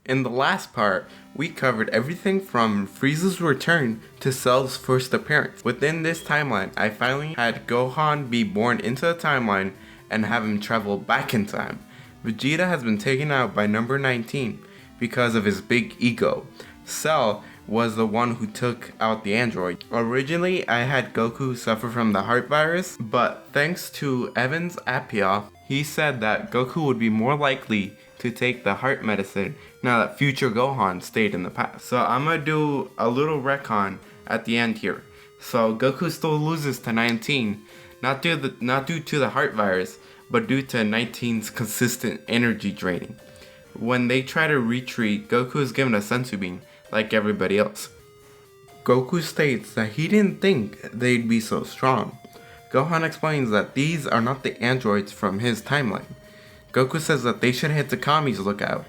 In the last part, we covered everything from Frieza's return to Cell's first appearance. Within this timeline, I finally had Gohan be born into the timeline and have him travel back in time. Vegeta has been taken out by number 19 because of his big ego. Cell was the one who took out the android. Originally, I had Goku suffer from the heart virus, but thanks to Evan's Appia, he said that Goku would be more likely to take the heart medicine now that future Gohan stayed in the past. So I'm gonna do a little retcon at the end here. So Goku still loses to 19, not due to the heart virus, but due to 19's consistent energy draining. When they try to retreat, Goku is given a senzu bean like everybody else. Goku states that he didn't think they'd be so strong. Gohan explains that these are not the androids from his timeline. Goku says that they should hit the Kami's lookout,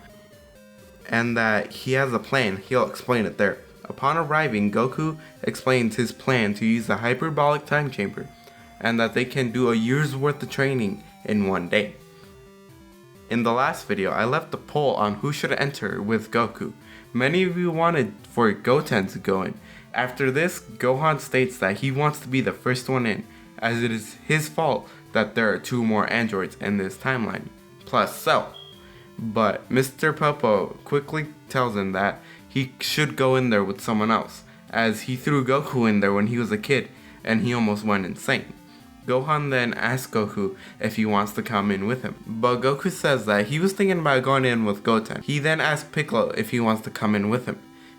and that he has a plan. He'll explain it there. Upon arriving, Goku explains his plan to use the hyperbolic time chamber, and that they can do a year's worth of training in one day. In the last video, I left a poll on who should enter with Goku. Many of you wanted for Goten to go in. After this, Gohan states that he wants to be the first one in, as it is his fault that there are 2 more androids in this timeline, plus Cell. But Mr. Popo quickly tells him that he should go in there with someone else, as he threw Goku in there when he was a kid and he almost went insane. Gohan then asks Goku if he wants to come in with him, but Goku says that he was thinking about going in with Goten. He then asks Piccolo if he wants to come in with him,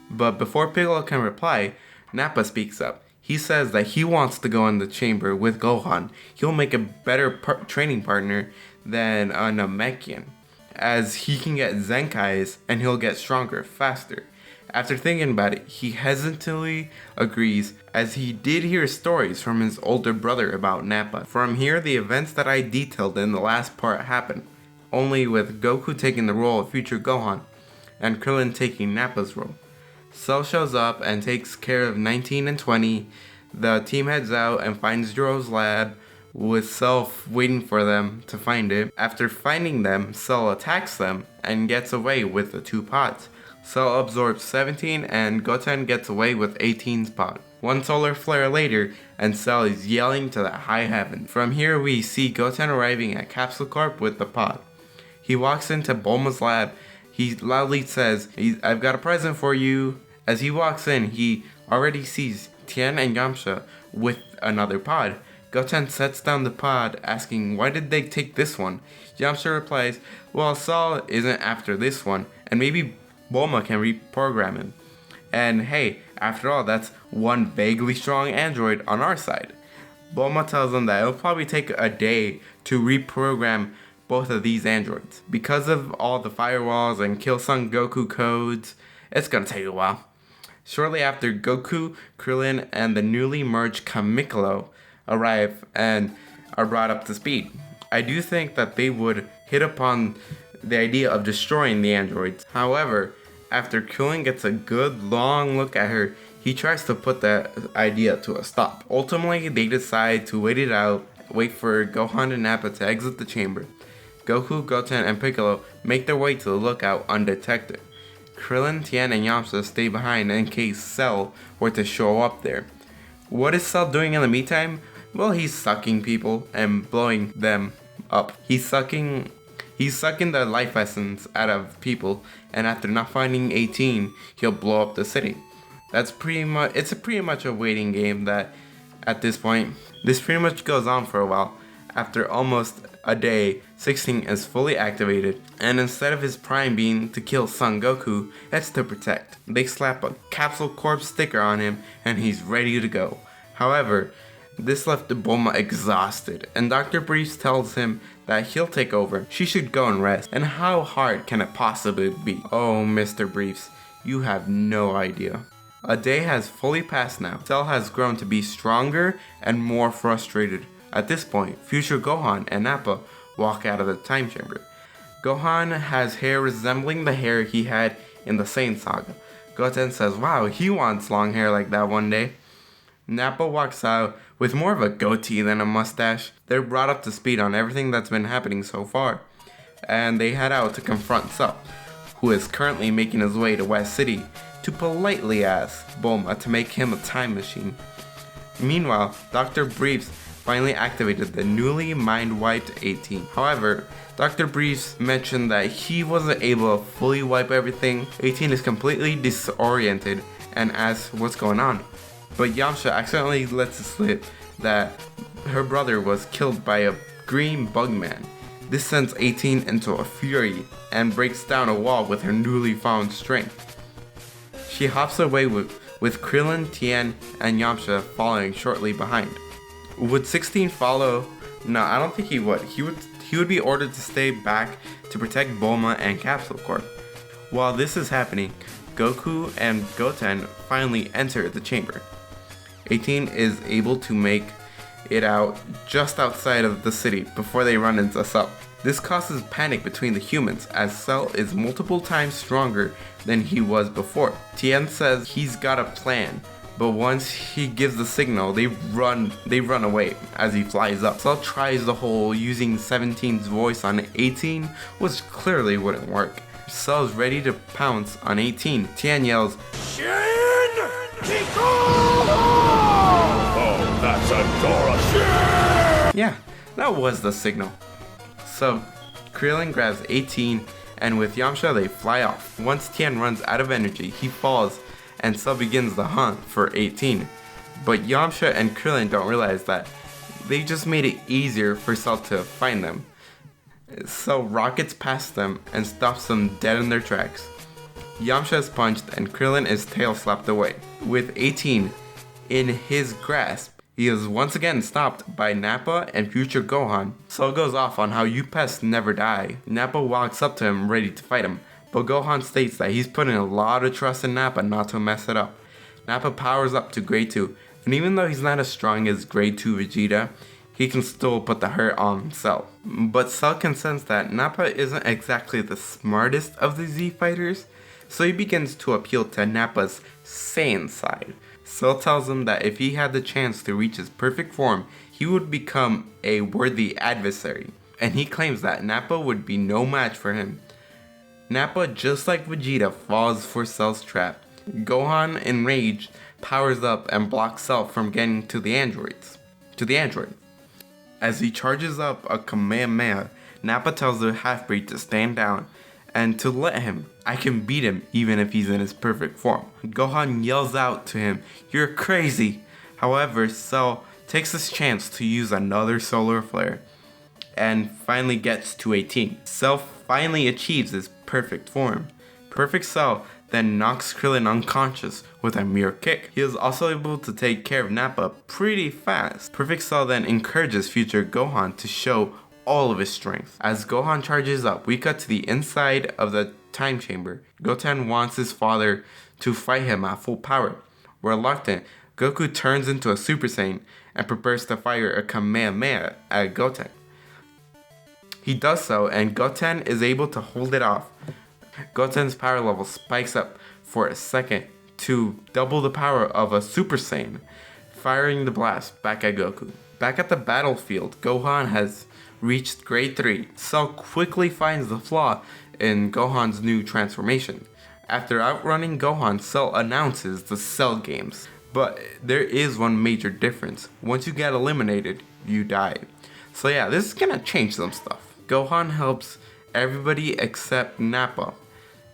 but before Piccolo can reply, Nappa speaks up. He says that he wants to go in the chamber with Gohan. He'll make a better training partner than a Namekian, as he can get Zenkais and he'll get stronger faster. After thinking about it, he hesitantly agrees, as he did hear stories from his older brother about Nappa. From here, the events that I detailed in the last part happen, only with Goku taking the role of future Gohan, and Krillin taking Nappa's role. Cell shows up and takes care of 19 and 20. The team heads out and finds Zero's lab, with Cell waiting for them to find it. After finding them, Cell attacks them and gets away with the 2 pods. Cell absorbs 17 and Goten gets away with 18's pod. One solar flare later, and Cell is yelling to the high heaven. From here we see Goten arriving at Capsule Corp with the pod. He walks into Bulma's lab. He loudly says, "I've got a present for you." As he walks in, he already sees Tien and Yamcha with another pod. Goten sets down the pod, asking why did they take this one. Yamcha replies, well, Cell isn't after this one, and maybe Bulma can reprogram him. And hey, after all, that's one vaguely strong android on our side. Bulma tells him that it'll probably take a day to reprogram both of these androids. Because of all the firewalls and Kill Son Goku codes, it's gonna take a while. Shortly after, Goku, Krillin, and the newly merged Kamikolo arrive and are brought up to speed. I do think that they would hit upon the idea of destroying the androids. However, after Krillin gets a good long look at her, he tries to put that idea to a stop. Ultimately, they decide to wait it out, wait for Gohan and Nappa to exit the chamber. Goku, Goten, and Piccolo make their way to the lookout undetected. Krillin, Tien, and Yamcha stay behind in case Cell were to show up there. What is Cell doing in the meantime? Well, he's sucking people and blowing them up. He's sucking the life essence out of people, and after not finding 18, he'll blow up the city. It's pretty much a waiting game that, at this point, this pretty much goes on for a while. After almost a day, 16 is fully activated, and instead of his prime being to kill Son Goku, it's to protect. They slap a Capsule Corp sticker on him, and he's ready to go. However, this left Bulma exhausted, and Dr. Briefs tells him that he'll take over. She should go and rest. And how hard can it possibly be? Oh, Mr. Briefs, you have no idea. A day has fully passed now. Cell has grown to be stronger and more frustrated. At this point, future Gohan and Nappa walk out of the time chamber. Gohan has hair resembling the hair he had in the Saiyan saga. Goten says, wow, he wants long hair like that one day. Nappa walks out with more of a goatee than a mustache. They're brought up to speed on everything that's been happening so far, and they head out to confront Cell, who is currently making his way to West City, to politely ask Bulma to make him a time machine. Meanwhile, Dr. Briefs finally activated the newly mind-wiped 18. However, Dr. Briefs mentioned that he wasn't able to fully wipe everything. 18 is completely disoriented and asks what's going on. But Yamcha accidentally lets it slip that her brother was killed by a green bug man. This sends 18 into a fury and breaks down a wall with her newly found strength. She hops away with Krillin, Tien, and Yamcha following shortly behind. Would 16 follow? No, I don't think he would. He would be ordered to stay back to protect Bulma and Capsule Corp. While this is happening, Goku and Goten finally enter the chamber. 18 is able to make it out just outside of the city before they run into Cell. This causes panic between the humans as Cell is multiple times stronger than he was before. Tien says he's got a plan, but once he gives the signal, they run away as he flies up. Cell tries the whole using 17's voice on 18, which clearly wouldn't work. Cell's ready to pounce on 18. Tien yells, "Shin Kiko!" Oh, that's a Dora. Yeah, that was the signal. So, Krillin grabs 18, and with Yamcha they fly off. Once Tien runs out of energy, he falls, and Cell begins the hunt for 18. But Yamcha and Krillin don't realize that they just made it easier for Cell to find them. Cell rockets past them and stops them dead in their tracks. Yamcha is punched and Krillin is tail slapped away. With 18 in his grasp, he is once again stopped by Nappa and future Gohan. Cell goes off on how you pests never die. Nappa walks up to him ready to fight him, but Gohan states that he's putting a lot of trust in Nappa not to mess it up. Nappa powers up to grade 2, and even though he's not as strong as grade 2 Vegeta, he can still put the hurt on Cell. But Cell can sense that Nappa isn't exactly the smartest of the Z fighters, so he begins to appeal to Nappa's sane side. Cell tells him that if he had the chance to reach his perfect form, he would become a worthy adversary, and he claims that Nappa would be no match for him. Nappa, just like Vegeta, falls for Cell's trap. Gohan, enraged, powers up and blocks Cell from getting to the android. As he charges up a Kamehameha, Nappa tells the half-breed to stand down and to let him. I can beat him even if he's in his perfect form. Gohan yells out to him, "You're crazy!" However, Cell takes his chance to use another solar flare and finally gets to 18. Cell finally achieves his perfect form. Perfect Cell then knocks Krillin unconscious with a mere kick. He is also able to take care of Nappa pretty fast. Perfect Cell then encourages future Gohan to show all of his strength. As Gohan charges up, we cut to the inside of the time chamber. Goten wants his father to fight him at full power. Reluctant, Goku turns into a Super Saiyan and prepares to fire a Kamehameha at Goten. He does so, and Goten is able to hold it off. Goten's power level spikes up for a second to double the power of a Super Saiyan, firing the blast back at Goku. Back at the battlefield, Gohan has reached grade 3. Cell quickly finds the flaw in Gohan's new transformation. After outrunning Gohan, Cell announces the Cell Games. But there is one major difference. Once you get eliminated, you die. So yeah, this is gonna change some stuff. Gohan helps everybody except Nappa,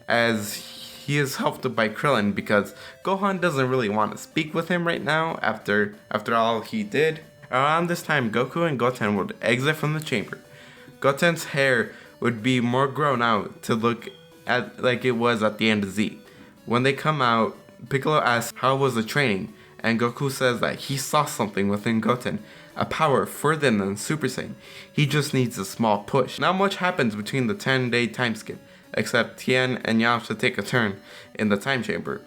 as he is helped by Krillin because Gohan doesn't really want to speak with him right now after all he did. Around this time, Goku and Goten would exit from the chamber. Goten's hair would be more grown out to look at like it was at the end of Z. When they come out, Piccolo asks how was the training, and Goku says that he saw something within Goten, a power further than Super Saiyan. He just needs a small push. Not much happens between the 10-day time skip, except Tien and Yamcha take a turn in the time chamber.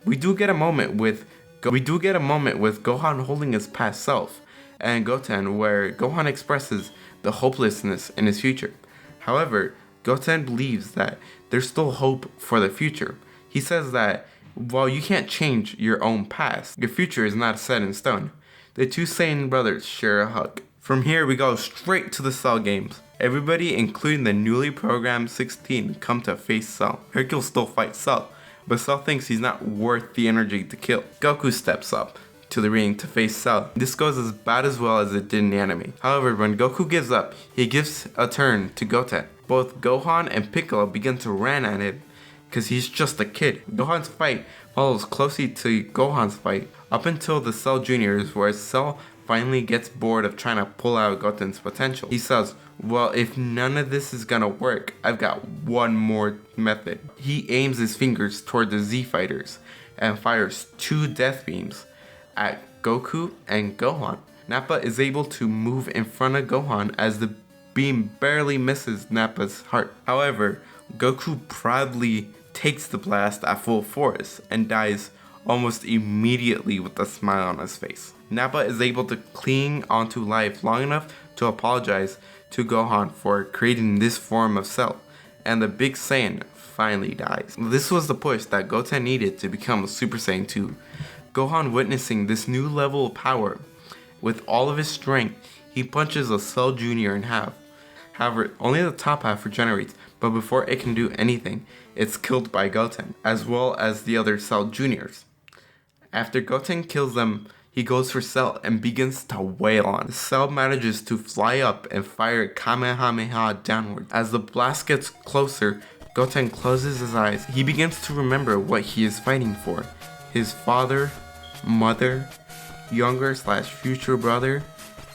We do get a moment with Gohan holding his past self, and Goten, where Gohan expresses the hopelessness in his future. However, Goten believes that there's still hope for the future. He says that while you can't change your own past, your future is not set in stone. The two Saiyan brothers share a hug. From here we go straight to the Cell Games. Everybody, including the newly programmed 16, come to face Cell. Hercule still fights Cell, but Cell thinks he's not worth the energy to kill. Goku steps up to the ring to face Cell. This goes as bad as well as it did in the anime. However, when Goku gives up, he gives a turn to Goten. Both Gohan and Piccolo begin to run at it because he's just a kid. Gohan's fight follows closely to Gohan's fight up until the Cell Juniors, where Cell finally gets bored of trying to pull out Goten's potential. He says, well, if none of this is gonna work, I've got one more method. He aims his fingers toward the Z Fighters and fires 2 death beams at Goku and Gohan. Nappa is able to move in front of Gohan as the beam barely misses Nappa's heart. However, Goku proudly takes the blast at full force and dies almost immediately with a smile on his face. Nappa is able to cling onto life long enough to apologize to Gohan for creating this form of Cell, and the Big Saiyan finally dies. This was the push that Goten needed to become a Super Saiyan 2. Gohan, witnessing this new level of power, with all of his strength, he punches a Cell Jr. in half. However, only the top half regenerates, but before it can do anything, it's killed by Goten, as well as the other Cell Juniors. After Goten kills them, he goes for Cell and begins to wail on. Cell manages to fly up and fire Kamehameha downward. As the blast gets closer, Goten closes his eyes. He begins to remember what he is fighting for. His father, mother, younger/future brother,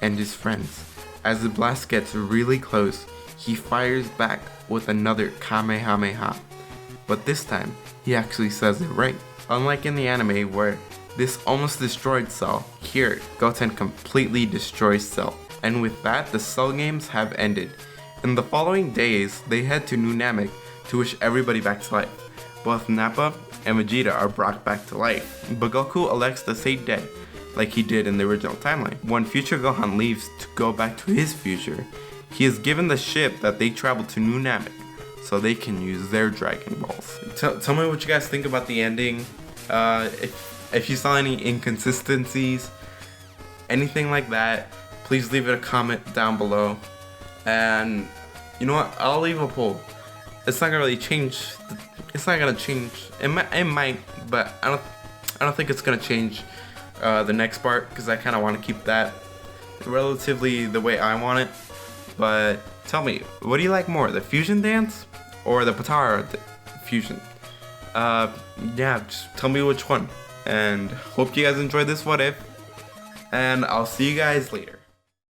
and his friends. As the blast gets really close, he fires back with another Kamehameha. But this time, he actually says it right. Unlike in the anime where this almost destroyed Cell, here, Goten completely destroys Cell. And with that, the Cell games have ended. In the following days, they head to New Namek to wish everybody back to life. Both Nappa and Vegeta are brought back to life, but Goku elects to stay dead, like he did in the original timeline. When future Gohan leaves to go back to his future, he is given the ship that they travel to New Namek, so they can use their Dragon Balls. Tell me what you guys think about the ending. If you saw any inconsistencies, anything like that, please leave it a comment down below. And you know what? I'll leave a poll. It's not gonna really change. It's not gonna change. It might, but I don't think it's gonna change the next part, because I kind of want to keep that relatively the way I want it. But tell me, what do you like more, the fusion dance or the Potara fusion? Yeah, just tell me which one. And hope you guys enjoyed this what if, and I'll see you guys later.